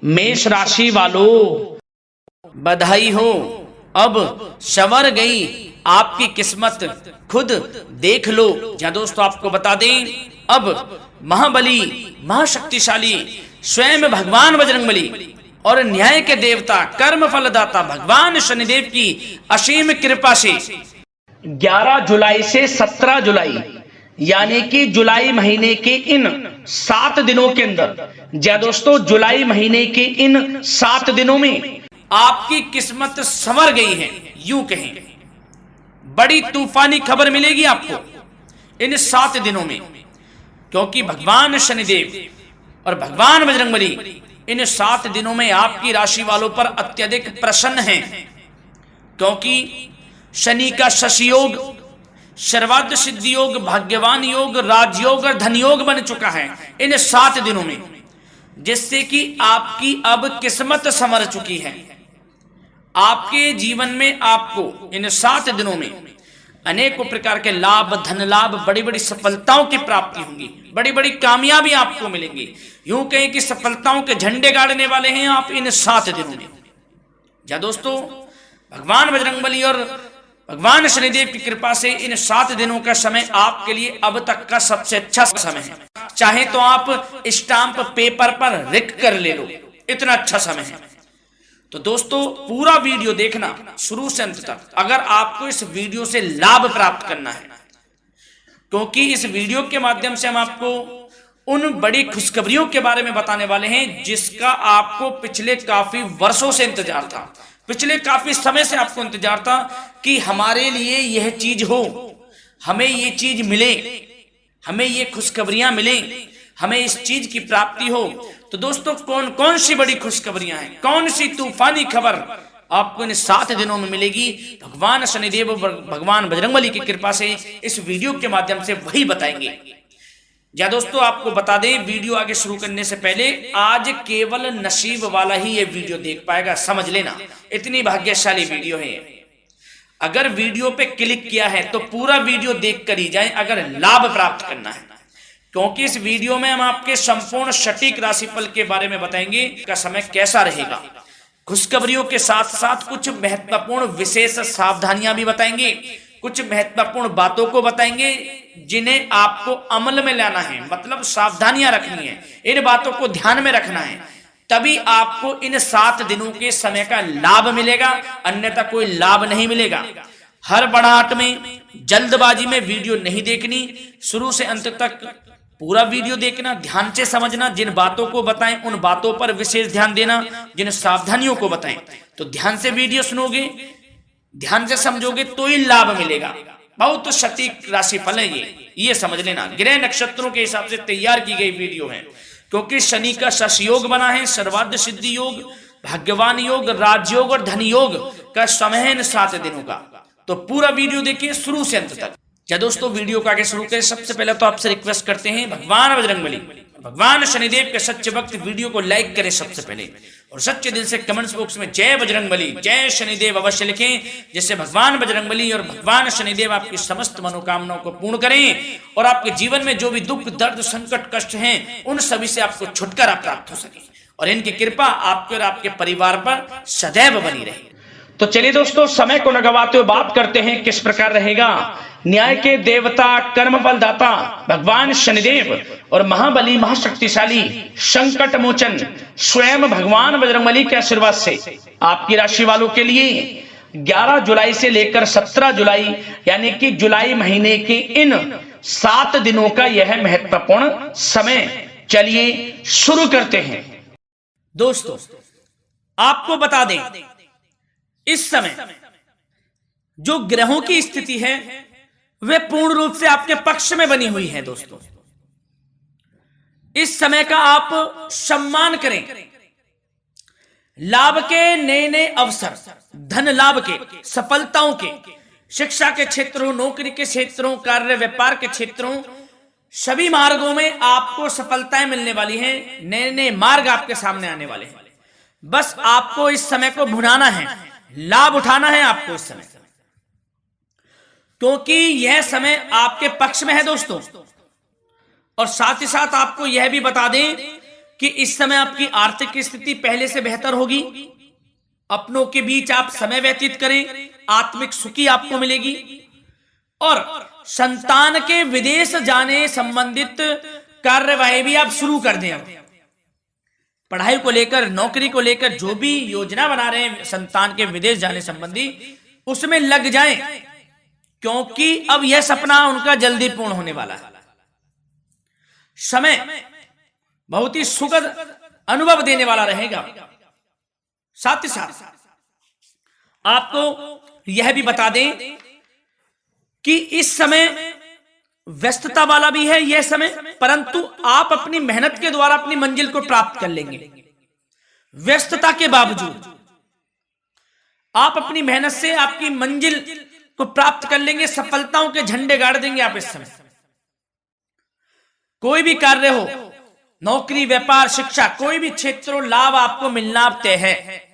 मेष राशि वालों, बधाई हो, अब संवर गई आपकी किस्मत, खुद देख लो। या दोस्तों आपको बता दें, अब महाबली महाशक्तिशाली स्वयं भगवान बजरंगबली और न्याय के देवता कर्म फलदाता भगवान शनिदेव की असीम कृपा से 11 जुलाई से 17 जुलाई यानी कि जुलाई महीने के इन 7 दिनों के अंदर, या दोस्तों जुलाई महीने के इन 7 दिनों में आपकी किस्मत संवर गई है। यूं कहें, बड़ी तूफानी खबर मिलेगी आपको इन 7 दिनों में, क्योंकि भगवान शनिदेव और भगवान बजरंगबली इन 7 दिनों में आपकी राशि वालों पर अत्यधिक प्रसन्न हैं, क्योंकि शनि का शशि योग, सर्वार्थ सिद्धि योग, भाग्यवान योग, राजयोग और धन योग बन चुका है इन 7 दिनों में, जिससे कि आपकी अब किस्मत संवर चुकी है। आपके जीवन में आपको इन 7 दिनों में अनेकों प्रकार के लाभ, धन लाभ, बड़ी बड़ी सफलताओं की प्राप्ति होंगी, बड़ी बड़ी कामयाबी आपको मिलेंगी। यूं कहें कि सफलताओं के झंडे गाड़ने वाले हैं आप इन 7 दिनों में। या दोस्तों, भगवान बजरंगबली और भगवान शनिदेव की कृपा से इन 7 दिनों का समय आपके लिए अब तक का सबसे अच्छा समय है। चाहे तो आप स्टाम्प पेपर पर लिख कर ले लो, इतना अच्छा समय है। तो दोस्तों पूरा वीडियो देखना शुरू से अंत तक, अगर आपको इस वीडियो से लाभ प्राप्त करना है, क्योंकि इस वीडियो के माध्यम से हम आपको उन बड़ी खुशखबरियों के बारे में बताने वाले हैं जिसका आपको पिछले काफी वर्षों से इंतजार था, पिछले काफी समय से आपको इंतजार था कि हमारे लिए यह चीज हो, हमें ये चीज मिले, हमें ये खुशखबरियां मिले, हमें इस चीज की प्राप्ति हो। तो दोस्तों कौन कौन सी बड़ी खुशखबरियां हैं, कौन सी तूफानी खबर आपको इन 7 दिनों में मिलेगी, भगवान शनिदेव और भगवान बजरंगबली की कृपा से इस वीडियो के माध्यम से वही बताएंगे। या दोस्तों आपको बता दें, वीडियो आगे शुरू करने से पहले, आज केवल नसीब वाला ही ये वीडियो देख पाएगा, समझ लेना, इतनी भाग्यशाली वीडियो है। अगर वीडियो पे क्लिक किया है तो पूरा वीडियो देख कर ही जाए अगर लाभ प्राप्त करना है, क्योंकि इस वीडियो में हम आपके संपूर्ण सटीक राशिफल के बारे में बताएंगे का समय कैसा रहेगा। खुशखबरियों के साथ साथ कुछ महत्वपूर्ण विशेष सावधानियां भी बताएंगे, कुछ महत्वपूर्ण बातों को बताएंगे जिन्हें आपको अमल में लाना है, मतलब सावधानियां रखनी है, इन बातों को ध्यान में रखना है, तभी आपको इन 7 दिनों के समय का लाभ मिलेगा, अन्यथा कोई लाभ नहीं मिलेगा। हड़बड़ाहट में, जल्दबाजी में वीडियो नहीं देखनी, शुरू से अंत तक पूरा वीडियो देखना, ध्यान से समझना, जिन बातों को बताएं उन बातों पर विशेष ध्यान देना, जिन सावधानियों को बताएं। तो ध्यान से वीडियो सुनोगे, ध्यान से समझोगे तो ही लाभ मिलेगा। बहुत तो सटीक राशिफल है ये समझ लेना, ग्रह नक्षत्रों के हिसाब से तैयार की गई वीडियो है, क्योंकि शनि का शश योग बना है, सर्वार्थ सिद्धि योग, भाग्यवान योग, राजयोग और धन योग का समय है इन 7 दिनों का। तो पूरा वीडियो देखिए शुरू से अंत तक। क्या दोस्तों, वीडियो को आगे शुरू करें सबसे पहले तो आपसे रिक्वेस्ट करते हैं, भगवान बजरंगबली, भगवान शनिदेव के सच्चे भक्त वीडियो को लाइक करें सबसे पहले, और सच्चे दिल से कमेंट्स बॉक्स में जय बजरंगबली, जय शनिदेव अवश्य लिखें, जिससे भगवान बजरंगबली और भगवान शनिदेव आपकी समस्त मनोकामनाओं को पूर्ण करें और आपके जीवन में जो भी दुख, दर्द, संकट, कष्ट हैं उन सभी से आपको छुटकारा प्राप्त हो सके, और इनकी कृपा आपके और आपके परिवार पर सदैव बनी रहे। तो चलिए दोस्तों, समय को न गवाते हुए बात करते हैं किस प्रकार रहेगा न्याय के देवता, कर्म फलदाता भगवान शनिदेव और महाबली महाशक्तिशाली संकट मोचन स्वयं भगवान बजरंगबली के आशीर्वाद से आपकी राशि वालों के लिए 11 जुलाई से लेकर 17 जुलाई यानी कि जुलाई महीने के इन 7 दिनों का यह महत्वपूर्ण समय। चलिए शुरू करते हैं। दोस्तों आपको बता दें, इस समय जो ग्रहों की स्थिति है वे पूर्ण रूप से आपके पक्ष में बनी हुई है। दोस्तों इस समय का आप सम्मान करें, लाभ के नए नए अवसर, धन लाभ के, सफलताओं के, शिक्षा के क्षेत्रों, नौकरी के क्षेत्रों, कार्य व्यापार के क्षेत्रों, सभी मार्गों में आपको सफलताएं मिलने वाली हैं, नए नए मार्ग आपके सामने आने वाले हैं। बस आपको इस समय को भुनाना है, लाभ उठाना है आपको इस समय, क्योंकि यह समय आपके पक्ष में है दोस्तों। और साथ ही साथ आपको यह भी बता दें कि इस समय आपकी आर्थिक स्थिति पहले से बेहतर होगी, अपनों के बीच आप समय व्यतीत करें, आत्मिक सुखी आपको मिलेगी। और संतान के विदेश जाने संबंधित कार्यवाही भी आप शुरू कर दें। पढ़ाई को लेकर, नौकरी को लेकर जो भी योजना बना रहे हैं संतान के विदेश जाने संबंधी, उसमें लग जाएं, क्योंकि अब यह सपना उनका जल्दी पूर्ण होने वाला है। समय बहुत ही सुखद अनुभव देने वाला रहेगा। साथ ही साथ आपको यह भी बता दें कि इस समय व्यस्तता वाला भी है यह समय, परंतु आप अपनी मेहनत के द्वारा अपनी मंजिल को प्राप्त कर लेंगे। व्यस्तता के बावजूद आप अपनी मेहनत से आपकी मंजिल को प्राप्त कर लेंगे, सफलताओं के झंडे गाड़ देंगे आप इस समय। कोई भी कार्य हो, नौकरी, व्यापार, शिक्षा, कोई भी क्षेत्र, लाभ आपको मिलना तय है।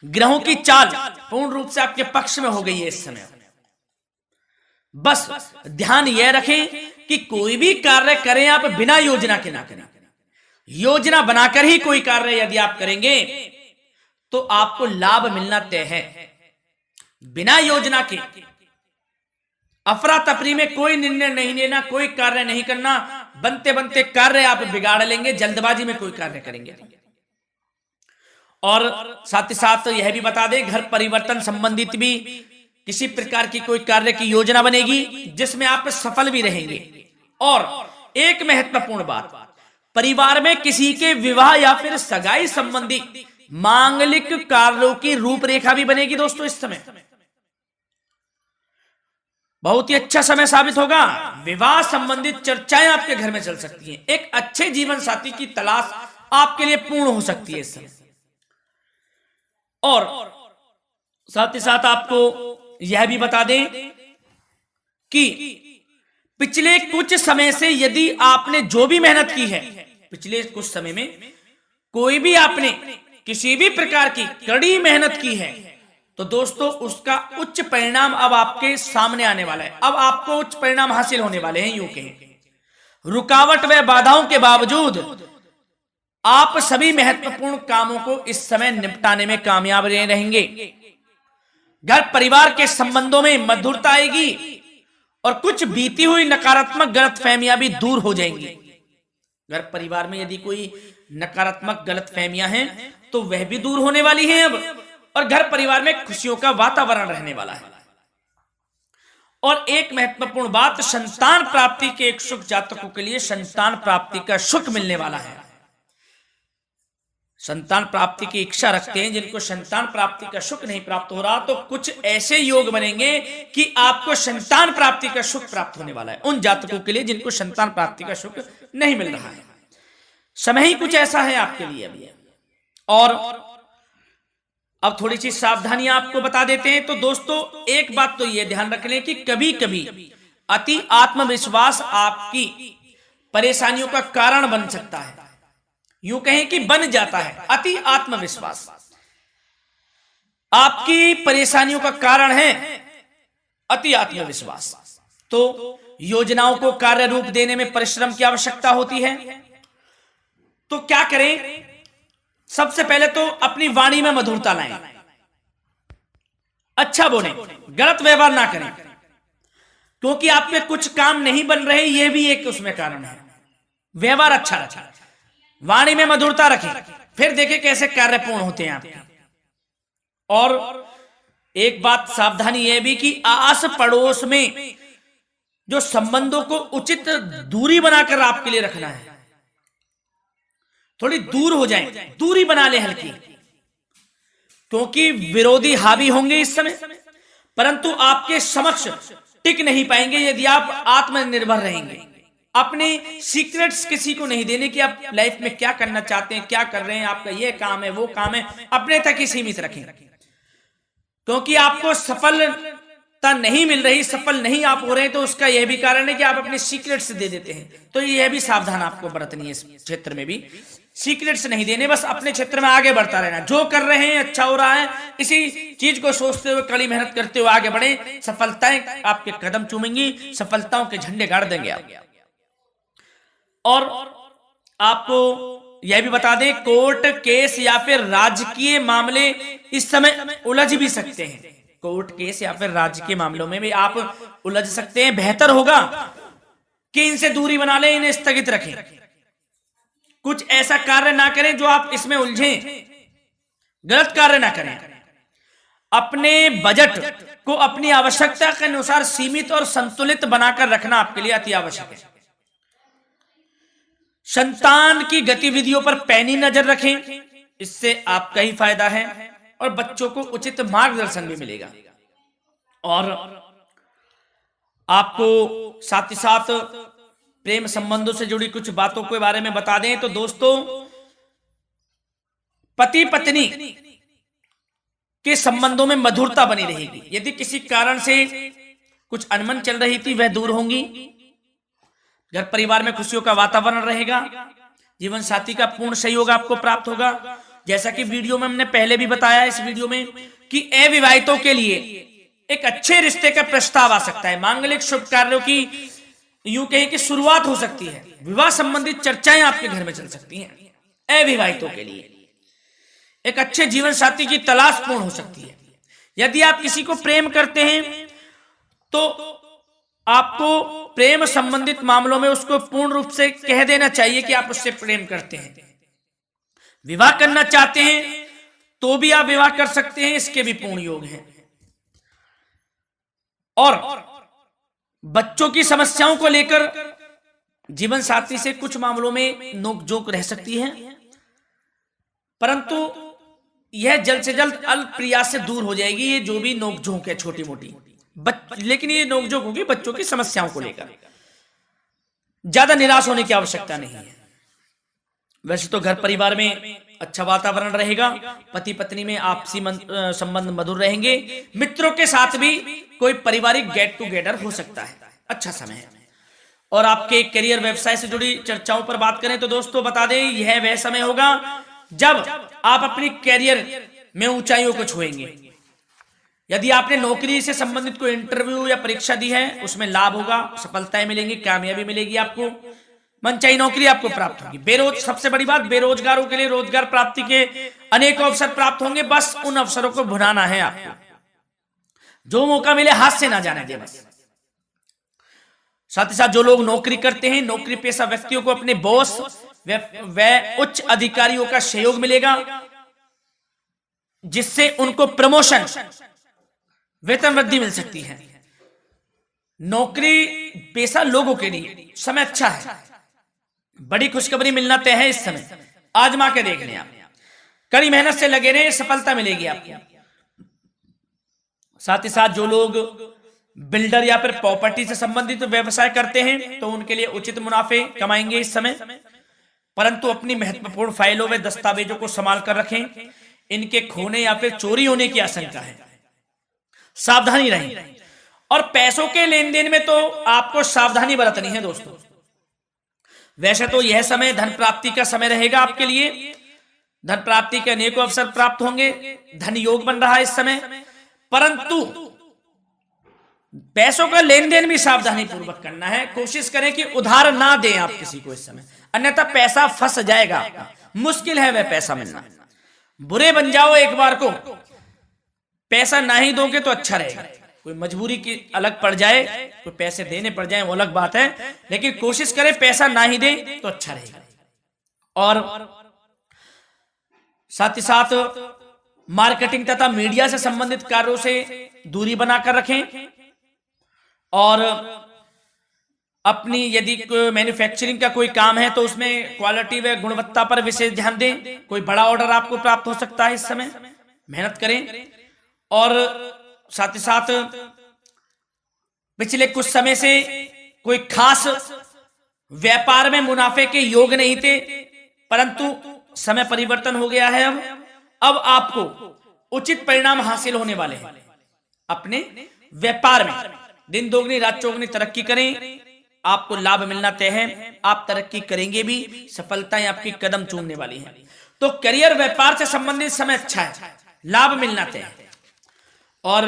ग्रहों की चाल पूर्ण रूप से आपके पक्ष में हो गई है इस समय। बस ध्यान यह रखें कि कोई भी कार्य करें आप बिना योजना के ना करें। योजना बनाकर ही कोई कार्य यदि आप करेंगे तो आपको लाभ मिलना तय है। बिना योजना के अफरा तफरी में कोई निर्णय नहीं लेना, कोई कार्य नहीं करना, बनते बनते कार्य आप बिगाड़ लेंगे, जल्दबाजी में कोई कार्य करेंगे। और साथ ही साथ यह भी बता दें, घर परिवर्तन संबंधित भी किसी प्रकार की कोई कार्य की योजना बनेगी जिसमें आप सफल भी रहेंगे। और एक महत्वपूर्ण बात, परिवार में किसी के विवाह या फिर सगाई संबंधी मांगलिक कार्यों की रूपरेखा भी बनेगी दोस्तों। इस समय बहुत ही अच्छा समय साबित होगा। विवाह संबंधित चर्चाएं आपके घर में चल सकती हैं। एक अच्छे जीवन साथी की तलाश आपके लिए पूर्ण हो सकती है इस समय। और साथ ही साथ आपको यह भी बता दें कि पिछले कुछ समय से यदि आपने जो भी मेहनत की है, पिछले कुछ समय में कोई भी आपने किसी भी प्रकार की कड़ी मेहनत की है, तो दोस्तों उसका उच्च परिणाम अब आपके सामने आने वाला है। अब आपको उच्च परिणाम हासिल होने वाले हैं। यूं कहें रुकावट व बाधाओं के बावजूद आप सभी महत्वपूर्ण कामों को इस समय निपटाने में कामयाब रहेंगे। घर परिवार के संबंधों में मधुरता आएगी और कुछ बीती हुई नकारात्मक गलतफहमियां भी दूर हो जाएंगी। घर परिवार में यदि कोई नकारात्मक गलतफहमियां हैं तो वह भी दूर होने वाली हैं अब, और घर परिवार में खुशियों का वातावरण रहने वाला है। और एक महत्वपूर्ण बात, संतान प्राप्ति के इच्छुक जातकों के लिए संतान प्राप्ति का सुख मिलने वाला है। संतान प्राप्ति की इच्छा रखते हैं, जिनको संतान प्राप्ति का सुख नहीं प्राप्त हो रहा, तो कुछ ऐसे योग बनेंगे कि आपको संतान प्राप्ति का सुख प्राप्त होने वाला है। उन जातकों के लिए जिनको संतान प्राप्ति का सुख नहीं मिल रहा है, समय ही कुछ ऐसा है आपके लिए अभी। और अब थोड़ी सी सावधानियां आपको बता देते हैं। तो दोस्तों एक बात तो यह ध्यान रख लें कि कभी कभी अति आत्मविश्वास आपकी परेशानियों का कारण बन सकता है। यूं कहें कि बन जाता है। अति आत्मविश्वास आपकी परेशानियों का कारण है। अति आत्मविश्वास तो योजनाओं को कार्य रूप देने में परिश्रम की आवश्यकता होती है। तो क्या करें? सबसे पहले तो अपनी वाणी में मधुरता लाएं, अच्छा बोलें, गलत व्यवहार ना करें, क्योंकि आप पे कुछ काम नहीं बन रहे, यह भी एक उसमें कारण है। व्यवहार अच्छा रखें, वाणी में मधुरता रखें, फिर देखें कैसे कार्य पूर्ण होते हैं आपके। और एक बात सावधानी यह भी कि आस पड़ोस में जो संबंधों को उचित दूरी बनाकर आपके लिए रखना है। थोड़ी दूर हो जाएं, दूरी बना ले हल्की, क्योंकि विरोधी हावी होंगे इस समय, परंतु आपके समक्ष टिक नहीं पाएंगे यदि आप आत्मनिर्भर रहेंगे। अपने सीक्रेट्स किसी को नहीं देने कि आप लाइफ में क्या करना चाहते हैं, क्या कर रहे हैं, आपका ये काम है, वो काम है, अपने तक ही सीमित रखें, क्योंकि आपको सफलता नहीं मिल रही, सफल नहीं आप हो रहे, तो उसका यह भी कारण है कि आप अपने सीक्रेट्स दे देते हैं। तो यह भी सावधान आपको बरतनी है। इस क्षेत्र में भी सीक्रेट्स नहीं देने, बस अपने क्षेत्र में आगे बढ़ता रहना। जो कर रहे हैं अच्छा हो रहा है, इसी चीज को सोचते हुए कड़ी मेहनत करते हुए आगे बढ़े। सफलताएं आपके कदम चूमेंगी, सफलताओं के झंडे गाड़ देंगे आप। और आपको यह भी बता दें, कोर्ट केस या फिर राजकीय मामले इस समय उलझ भी सकते हैं। कोर्ट केस या फिर राजकीय मामलों में भी आप उलझ सकते हैं। बेहतर होगा कि इनसे दूरी बना लें, इन्हें स्थगित रखें, कुछ ऐसा कार्य ना करें जो आप इसमें उलझें, गलत कार्य ना करें। अपने बजट को अपनी आवश्यकता के अनुसार सीमित और संतुलित बनाकर रखना आपके लिए अति आवश्यक है। संतान की गतिविधियों पर पैनी नजर रखें, इससे आपका ही फायदा है और बच्चों को उचित मार्गदर्शन भी मिलेगा। और आपको साथ ही साथ प्रेम संबंधों से जुड़ी कुछ बातों के बारे में बता दें तो दोस्तों, पति पत्नी के संबंधों में मधुरता बनी रहेगी। यदि किसी कारण से कुछ अनबन चल रही थी वह दूर होंगी। घर परिवार में खुशियों का वातावरण रहेगा। जीवन साथी का पूर्ण सहयोग आपको प्राप्त होगा। जैसा कि वीडियो में हमने पहले भी बताया इस वीडियो में कि अविवाहितों के लिए एक अच्छे रिश्ते का प्रस्ताव आ सकता है। मांगलिक शुभ कार्यों की यूं कहें कि शुरुआत हो सकती है। विवाह संबंधित चर्चाएं आपके घर में चल सकती हैं। अविवाहितों के लिए एक अच्छे जीवन साथी की तलाश पूर्ण हो सकती है। यदि आप किसी को प्रेम करते हैं तो आपको प्रेम संबंधित मामलों में उसको पूर्ण रूप से कह देना चाहिए कि आप उससे प्रेम करते हैं। विवाह करना चाहते हैं तो भी आप विवाह कर सकते हैं, इसके भी पूर्ण योग हैं। और बच्चों की समस्याओं को लेकर जीवन साथी से कुछ मामलों में नोकझोंक रह सकती है, परंतु यह जल्द से जल्द अल्प प्रयास से दूर हो जाएगी। ये जो भी नोकझोंक है छोटी मोटी, लेकिन ये नोकझोंक होगी बच्चों की समस्याओं को लेकर। ज्यादा निराश होने की आवश्यकता नहीं है। वैसे तो घर परिवार में अच्छा वातावरण रहेगा। पति पत्नी में आपसी संबंध मधुर रहेंगे। मित्रों के साथ भी कोई पारिवारिक गेट टुगेदर हो सकता है। अच्छा समय है। और आपके करियर व्यवसाय से जुड़ी चर्चाओं पर बात करें तो दोस्तों बता दें, यह वह समय होगा जब आप अपनी कैरियर में ऊंचाइयों को छुएंगे। यदि आपने नौकरी से संबंधित कोई इंटरव्यू या परीक्षा दी है उसमें लाभ होगा, सफलताएं मिलेंगी, कामयाबी मिलेगी, आपको मनचाही नौकरी आपको प्राप्त होगी। सबसे बड़ी बात, बेरोजगारों के लिए रोजगार प्राप्ति के अनेक अवसर प्राप्त होंगे। बस उन अवसरों को भुनाना है आपको। जो मौका मिले हाथ से ना जाने दे बस। साथ ही साथ जो लोग नौकरी करते हैं, नौकरी पेशा व्यक्तियों को अपने बॉस व उच्च अधिकारियों का सहयोग मिलेगा, जिससे उनको प्रमोशन, वेतन वृद्धि मिल सकती है। नौकरी पेशा लोगों के लिए समय अच्छा है। बड़ी खुशखबरी मिलना तय है इस समय। आजमा के देख लें आप। कड़ी मेहनत से लगे रहे, सफलता मिलेगी आपको। साथ ही साथ जो लोग बिल्डर या फिर प्रॉपर्टी से संबंधित व्यवसाय करते हैं तो उनके लिए उचित मुनाफे कमाएंगे इस समय, परंतु अपनी महत्वपूर्ण फाइलों व दस्तावेजों को संभाल कर रखें। इनके खोने या फिर चोरी होने की आशंका है, सावधानी रहें। और पैसों के लेन देन में तो आपको सावधानी बरतनी है दोस्तों। वैसे तो यह समय धन प्राप्ति का समय रहेगा आपके लिए। धन प्राप्ति के अनेकों अवसर प्राप्त होंगे, धन योग बन रहा है इस समय, परंतु पैसों का लेन देन भी सावधानी पूर्वक करना है। कोशिश करें कि उधार ना दें आप किसी को इस समय, अन्यथा पैसा फंस जाएगा आपका। मुश्किल है वह पैसा मिलना। बुरे बन जाओ एक बार को, पैसा ना ही दोगे तो अच्छा रहेगा। कोई मजबूरी की अलग पड़ जाए, कोई पैसे देने पड़ जाए वो अलग बात है, लेकिन कोशिश करें पैसा ना ही दें तो अच्छा रहेगा। और साथ ही साथ मार्केटिंग तथा मीडिया से संबंधित कार्यों से दूरी बनाकर रखें। और अपनी यदि मैन्युफैक्चरिंग का कोई काम है तो उसमें क्वालिटी व गुणवत्ता पर विशेष ध्यान दें। कोई बड़ा ऑर्डर आपको प्राप्त हो सकता है इस समय, मेहनत करें। और साथ ही साथ पिछले कुछ समय से कोई खास व्यापार में मुनाफे के योग नहीं थे, परंतु समय परिवर्तन हो गया है। अब आपको उचित परिणाम हासिल होने वाले हैं अपने व्यापार में। दिन दोगुनी रात चौगुनी तरक्की करें, आपको लाभ मिलना तय है। आप तरक्की करेंगे भी, सफलताएं आपकी कदम चूमने वाली हैं। तो करियर व्यापार से संबंधित समय अच्छा है, लाभ मिलना तय है। और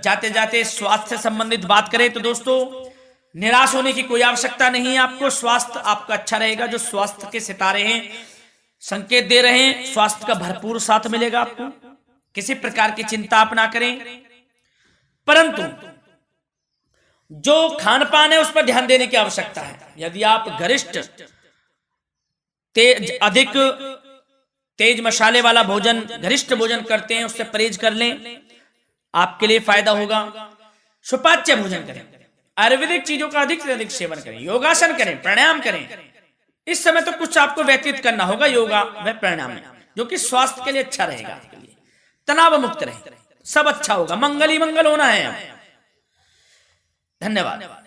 जाते जाते स्वास्थ्य से संबंधित बात करें तो दोस्तों निराश होने की कोई आवश्यकता नहीं है आपको। स्वास्थ्य आपका अच्छा रहेगा। जो स्वास्थ्य के सितारे हैं संकेत दे रहे हैं, स्वास्थ्य का भरपूर साथ मिलेगा आपको। किसी प्रकार की चिंता आप ना करें, परंतु जो खान पान है उस पर ध्यान देने की आवश्यकता है। यदि आप गरिष्ठ अधिक तेज मसाले वाला भोजन, गरिष्ठ भोजन करते हैं, उससे परहेज कर लें, आपके लिए फायदा होगा। सुपाच्य भोजन करें, आयुर्वेदिक चीजों का अधिक से अधिक सेवन करें, योगासन करें, प्राणायाम करें। इस समय तो कुछ आपको व्यतीत करना होगा योगा व प्राणायाम में, जो कि स्वास्थ्य के लिए अच्छा रहेगा, आपके लिए तनाव मुक्त रहे, सब अच्छा होगा। मंगल ही मंगल होना है। धन्यवाद।